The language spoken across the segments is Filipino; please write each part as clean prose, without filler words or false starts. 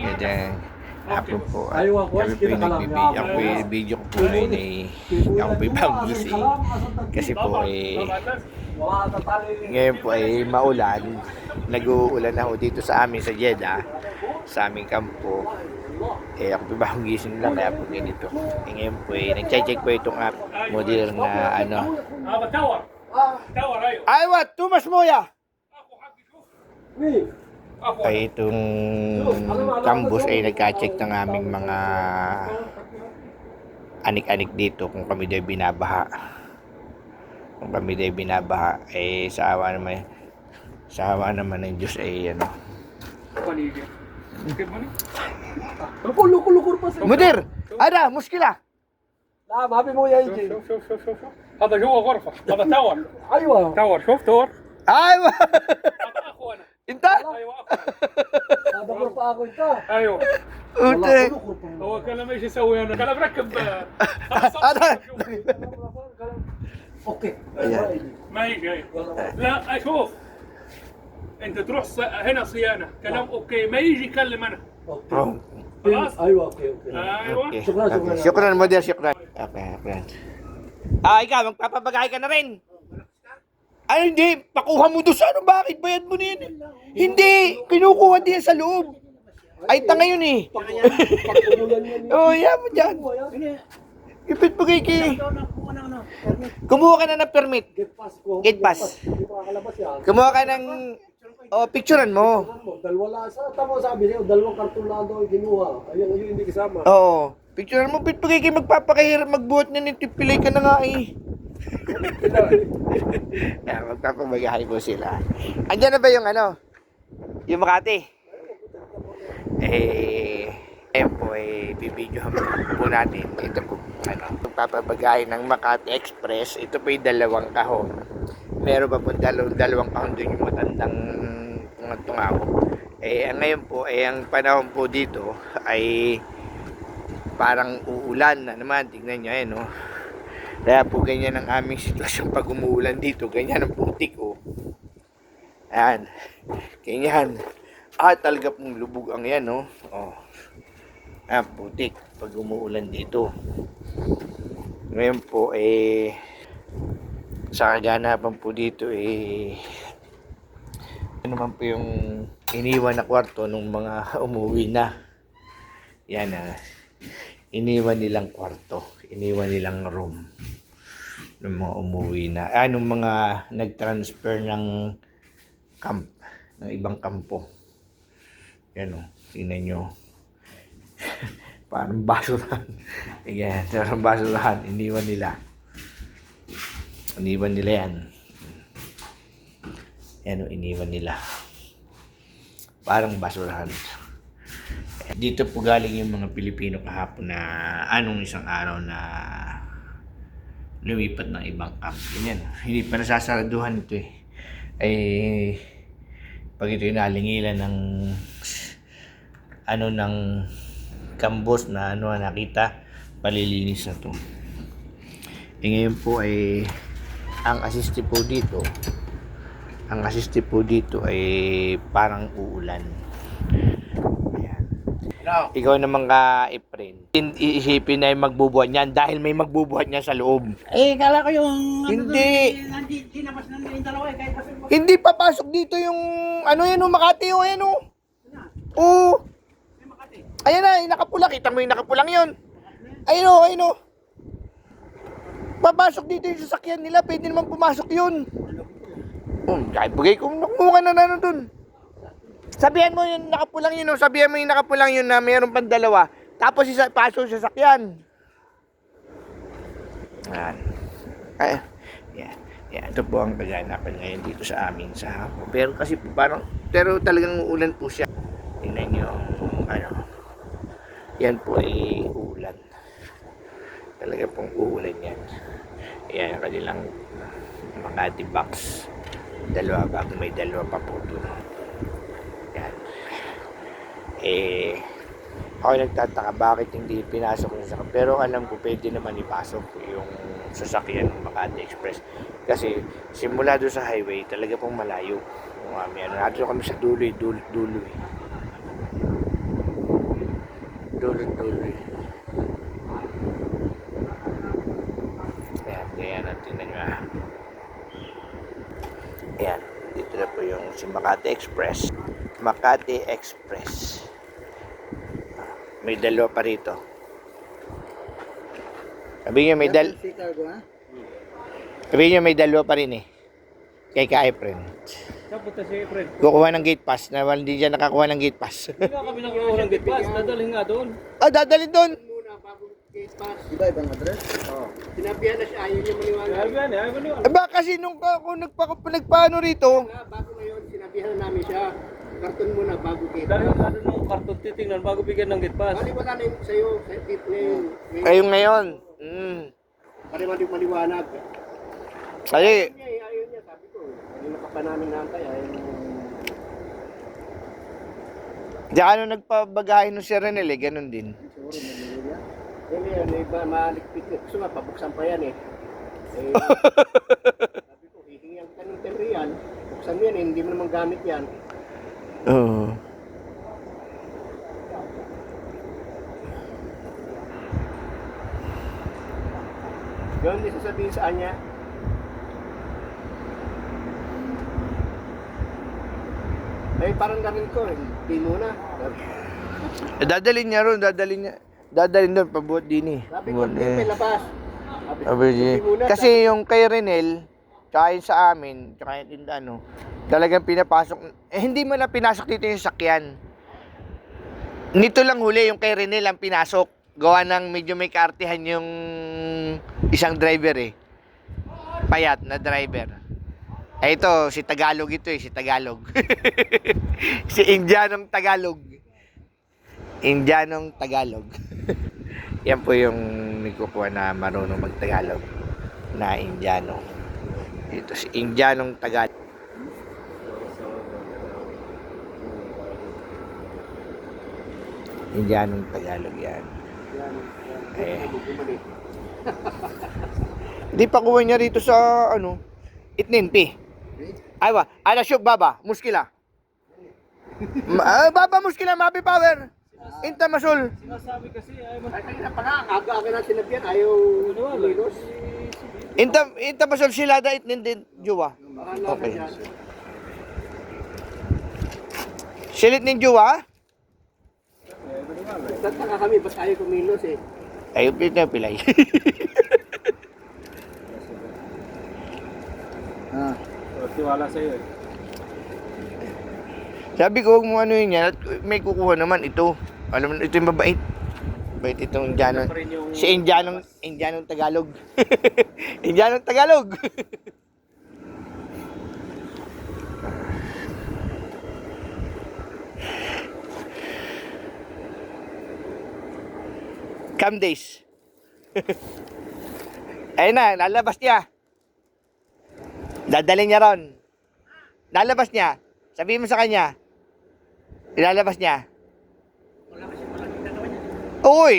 Kaya hapon po at kami po yung nagbibideo. Ako po yung video ko po ngayon ako po yung pag-gising. Kasi po ngayon po ay maulan. Nag-uulan ako dito sa amin sa Jeddah, sa aming kampo. Ako po bagong gising lang kaya po ganito. Ngayon po nag-check po itong app model na ano. Ay what? Tumas mo ya? Ay itong campus ay nagka-check ng aming mga anik-anik dito kung kami daw binabaha. Kung kami daw binabaha sa awa naman ng Diyos ano. Lukur pa sa Mudir, ada muskila. لا ما في مويه يجي شوف هذا جوا غرفة هذا تاور ايوه تاور شوف تاور ايوه هذا اخوانا انت ايوه اخوانا هذا غرفه اخو انت ايوه انت هو كان لما ايش يسوي انا كان بركب انا اوكي ما يجي لا اشوف انت تروح هنا صيانة كلام اوكي ما يجي يكلم انا خلاص ايوه اوكي ايوه Syukran Mudir, syukran. Okay. Ikaw magpapabagay ka na rin. Ay hindi, pakuha mo doon sa ano, bakit bayad mo na yan? Hindi, kinukuha din sa loob. Ay tanga yun yan mo dyan. Ipit mo kay. Kumuha ka na ng permit. Gate pass. Kumuha ka ng picturean mo. Dalawa sa tama sabi niya, dalawang karton lang daw ginuha. Ayun hindi kasama. Oo. Picturean mo, ipit mo kay magpapakahirap magbuhat na nitipilay ka na nga magpapabagahay po sila. Andiyan na ba yung yung Makati? Ayun po, bibidyohan po natin. Ito po, magpapabagahay ng Makati Express. Ito po yung dalawang kahon. Meron pa po dalawang kahon doon yung matandang tungaw. Ngayon po, ang panahon po dito ay parang uulan na naman. Tignan nyo, Kaya po ganyan ang aming sitwasyon pag umuulan dito. Ganyan ang putik, Ayan. Ganyan. Talaga pong lubog ang yan, putik pag umuulan dito. Ngayon po, sa kaganapan po dito, ano naman po yung iniwan na kwarto nung mga umuwi na. Yan, iniwan nilang kwarto. Iniwan nilang room ng mga umuwi na. Nung mga nag-transfer ng camp, ng ibang kampo. Yan tingnan nyo. Parang basurahan. Ayan, parang basurahan. Iniwan nila yan. Yan iniwan nila. Parang basurahan. Dito po galing yung mga Pilipino kahapon na isang araw na lumipat ng ibang camp. Ganyan. Hindi pa nasasaraduhan ito pag ito yung nalingilan ng ng kambos na nakita, palilinis na to. Ngayon po ang assist po dito ay parang uulan. Ayan. Ikaw naman ka, Efren. Iisipin na yung magbubuhat niyan dahil may magbubuhat niya sa loob. Kala ko yung Hindi. Tinabas na yung dalawa kahit kasi Hindi papasok dito yung Makati Ayan na, yung nakapula. Kita mo yung nakapulang yun. Ayun. Papasok dito yung sasakyan nila. Pwede naman pumasok yun. Kahit bagay kung nakuha na dun. Sabihan mo yung nakapulang yun. Sabihan mo yung nakapulang yun na mayroon pang dalawa. Tapos pasok sa sasakyan. Yan. Ito po ang kaganapan ngayon dito sa amin sa hapon. Pero kasi pero talagang uulan po siya. Tingnan nyo yan po ay uulan. Talaga pong uulan yan. Yan ang kanilang Makati box. May dalawa pa po doon. Yan. Ako nagtataka bakit hindi pinasok yung sasakyan. Pero alam ko pwede naman ipasok yung sasakyan ng Makati Express. Kasi simula doon sa highway talaga pong malayo. Nato kami sa dulo. dulo-dulo eh. Ayan, ayan, tingnan nyo ah. Ayan, dito na po yung si Makati Express. Makati Express. May dalawa pa rito. Sabi niyo may dalawa pa rin eh. Kay ka-Efren. Punta si Efren. Kukuha ng gate pass na hindi siya nakakuha ng gate pass. Hindi nga kami nakuha ng gate pass. Dadalhin nga doon. Ah, dadalhin doon. Muna, bago gate pass. Iba ibang address? Oo. Sinabihan na siya, ayaw niya maniwala. Ayaw yan eh. Ayaw mo Eh ba kasi nung ako nagpaano rito, Bago ngayon, sinabihan namin siya, karton muna bago gate Dahil pass. yung ano nung karton titingnan bago bigyan ng gate pass. Bali, wala na yung sa'yo, sa tip ngayon. kayong ngayon. Pare maliwanag. Kasi, Ayaw niya, sabi ko. Kanina pa namin nantay, ayaw niya. diyan ano nagpabagahin nung si Renel eh, ganun din. Hindi yan, malikpit. Gusto nga, pabuksan pa yan eh. Sabi ko, hihingi ang tanong 10 real. Buksan mo yan eh, hindi mo naman gamit yan. Oo. Yun, hindi sasabihin sa kanya. Ay, parang garin ko, hindi muna. Dadalhin niya ron, dadalhin doon, pabuhat din eh. Sabi ko, hindi may labas. Sabi ko, Sabi niya, hindi muna. kasi yung kay Renel, tsaka yung sa amin, tsaka yung tinda, talagang pinapasok, hindi mo na pinasok dito yung sakyan. Nito lang huli, yung kay Renel ang pinasok. Gawa ng medyo may kaartihan yung isang driver eh. Payat na driver. Eh ito, si Tagalog ito eh, si Tagalog. Si Indianong Tagalog. Indianong Tagalog. Yan po yung may kukuha na marunong mag-Tagalog na Indiano. Ito si Indianong Tagalog. Indianong Tagalog yan. Eh. Hindi pa kuha niya rito sa Itninpi. Aywa, ala syuk baba, muskila. Baba muskila, mabi power. Inta masul. Sinasabi kasi ayaw mo. Ay, kanina pa nga, aga-aga na sinabihan, ayaw umilos. Inta masul sila da itnin din juwa. Okay. Silit ning juwa? Nagtataka kami, ba't ayaw kumilos eh. Ay, pilay. Tiwala sa'yo eh. Sabi ko, huwag mo ano yun yan. At may kukuha naman ito. Alam mo, ito yung mabait. Mabait itong Indianong. Si Indianong Tagalog. Indianong Tagalog. Cam days. Ayun na, lalabas niya. Dadalhin niya ron. Lalabas niya. Sabihin mo sa kanya. Ilalabas niya. Uy,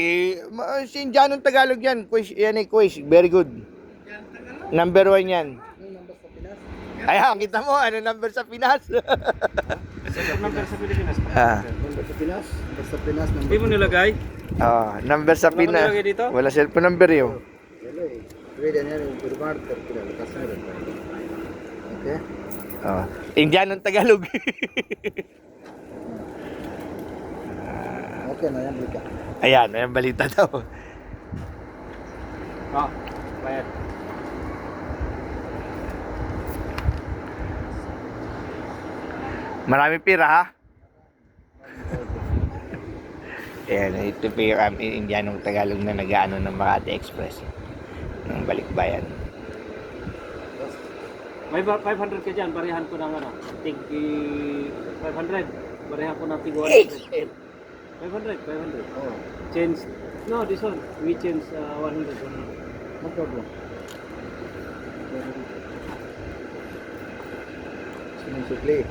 si Indianong Tagalog yan. Quiz, yan eh, quiz. Very good. Number 1 yan. Ayan, kita mo, ano number sa Pinas? Number sa Pilipinas. Number sa Pinas? Number sa Pinas. Hindi mo nilagay? Number sa Wala ka Pinas. nilagay dito? Wala cellphone number yun. Okay. Indianong Tagalog. Okay na yan, Lika. Ayan, ayan balita daw. Bayad. Marami pira ha? Ayan, ito po yung Indianong Tagalog na nag-ano ng Makati Express. Ng balikbayan. May 500 ka dyan, barihan ko ng ano, tig 500. Barihan ko ng tig 100. 500. Oh, Change, no, this one, we change 100. no problem. Sinisukli.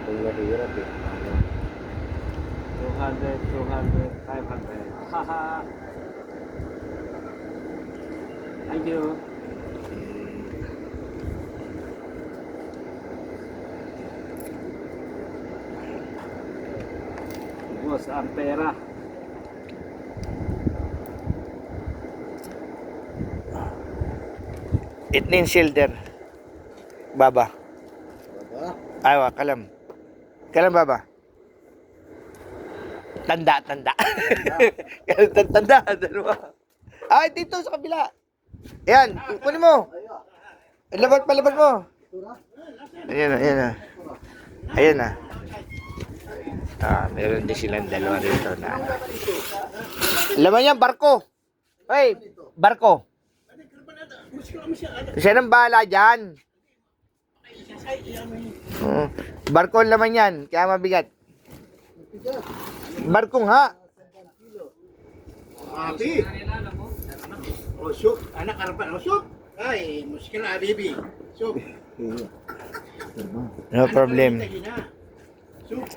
Kung mahirap eh. 200, 500. Haha. Thank you. Tapos ang pera. Itnin Silder. Baba. Aywa, kalam. Kalam baba. Tanda. Tanda. Dalawa. Ay, dito sa kabila. Ayan, kunin mo. Labat mo. Ayan na. Ayan na. Meron din silang dalawa rito na. Laman yan, barko. Hey, barko. Siya nang bahala dyan. Barko ang laman yan, kaya mabigat. Barko nga. Ati. Osok. Anak harapan osok. Ay, muskil na, baby. Sok. No problem. Sok.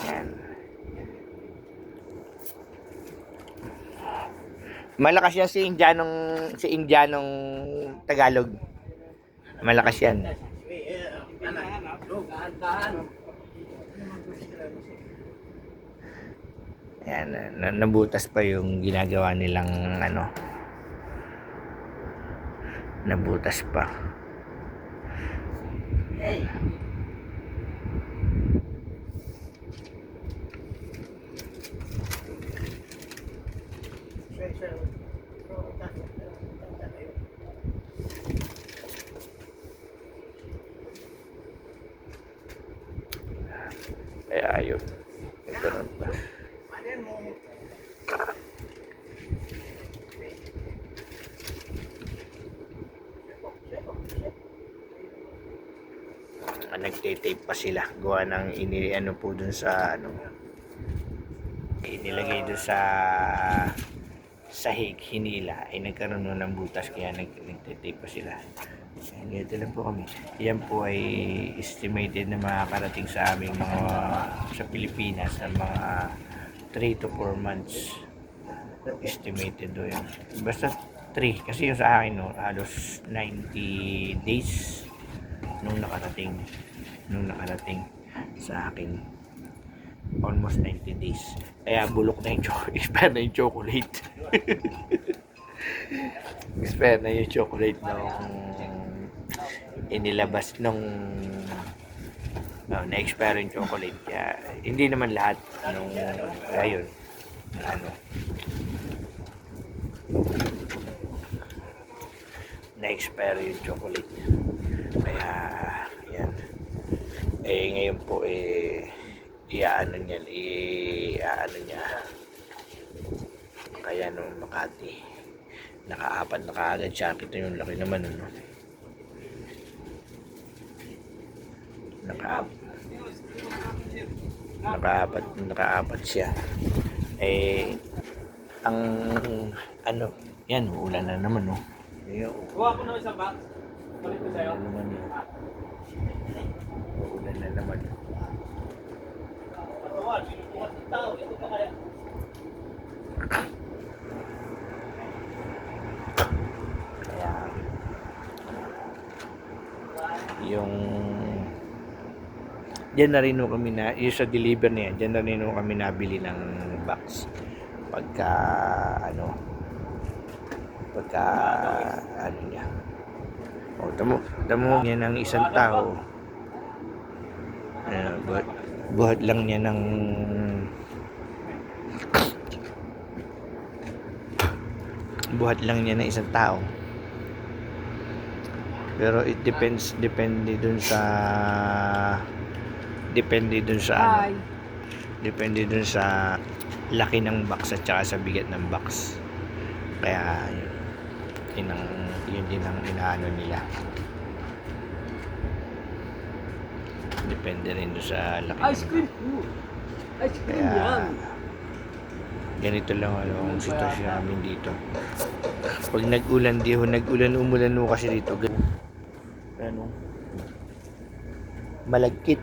Yan. Malakas yan si Indianong Tagalog. Malakas yan. Yan, nabutas pa yung ginagawa nilang ano. Nabutas pa. Kaya ayun. Ito rin pa. Nagtitape pa sila. Gawa ng ano po dun sa ano. Inilagay dun sa sahig, hinila. Ay nagkaroon nun ng butas kaya nagtitape pa sila. Ganito lang po kami. Yan po ay estimated na makakarating sa aming mga sa Pilipinas na mga 3 to 4 months. Estimated do yan. Basta 3. Kasi yung sa akin no, halos 90 days nung nakarating sa akin. Almost 90 days. Kaya bulok na yung expire na yung chocolate. Expire na yung chocolate nung inilabas nung na-expire yung chocolate. Kaya hindi naman lahat nung ayun ano na-expire yung chocolate. Kaya yan. Ngayon po iaano niya. Kaya nung Makati nakaapat na kaagad siya. Kita yung laki naman ano. Nakaapat siya. Ang ano, yan, uulan na naman, no? Kuha ko na isang box. Balik ko sa'yo. Uulan na naman. Patuwan, sinutuwan ng tao. Ito pa kaya. Kaya, yung diyan na rin kami yung sa deliver na yan, diyan na rin kami nabili ng box. Pagka ano niya. O, tamo niya ng isang tao. Buhat lang niya ng isang tao. Pero it depende dun sa laki ng box at saka sa bigat ng box. Kaya yun din ang inaano nila. Depende rin doon sa laki Ice ng cream. Ice cream Kaya, yan. ganito lang ang sitwasyon namin dito. Pag umulan kasi dito. Ano? Malagkit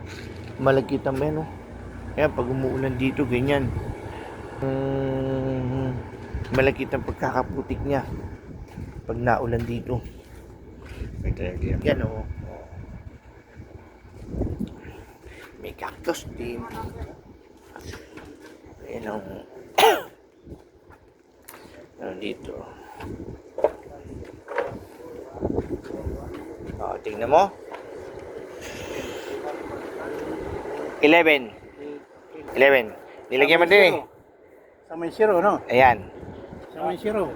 ang ano. Kaya pag umuulan dito, ganyan. Malagkit ang pagkakaputik niya. Pag naulan dito. Yan o. May cactus din. Ayan ang ano dito. Tingnan mo. 11. Nilagyan mo din eh. Sa may zero, no? Ayan. Sa may zero.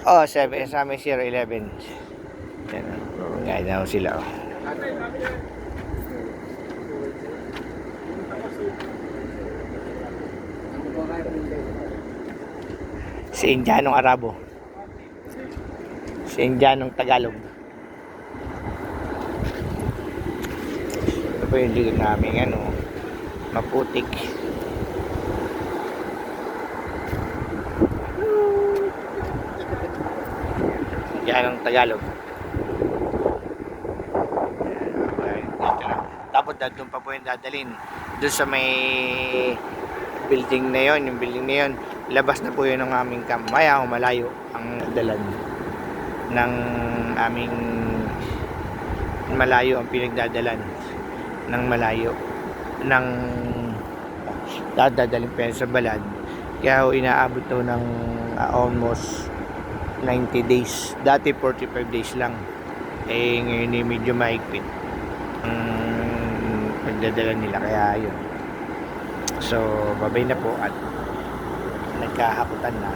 Oh, 7. Sa amin 0, 11. Yan. Ngayon na sila. Oh. Si Indianong Arabo. Si Indianong Tagalog. Ito po yung ligon namin, ano, maputik. Indianong Tagalog. Dito na. Tapos doon pa po yung dadalhin. Doon sa may building na yon, yung building na yon, labas na po yun ng aming camp. Maya o malayo ang dalan ng aming malayo ang pinagdadalan ng malayo ng dadalhin pa sa Balad. Kaya ho, inaabot to ng almost 90 days. Dati 45 days lang. Eh ngayon eh, medyo mahigpit ang pagdadala nila, kaya yun. So babay na po at nagkahakutan na.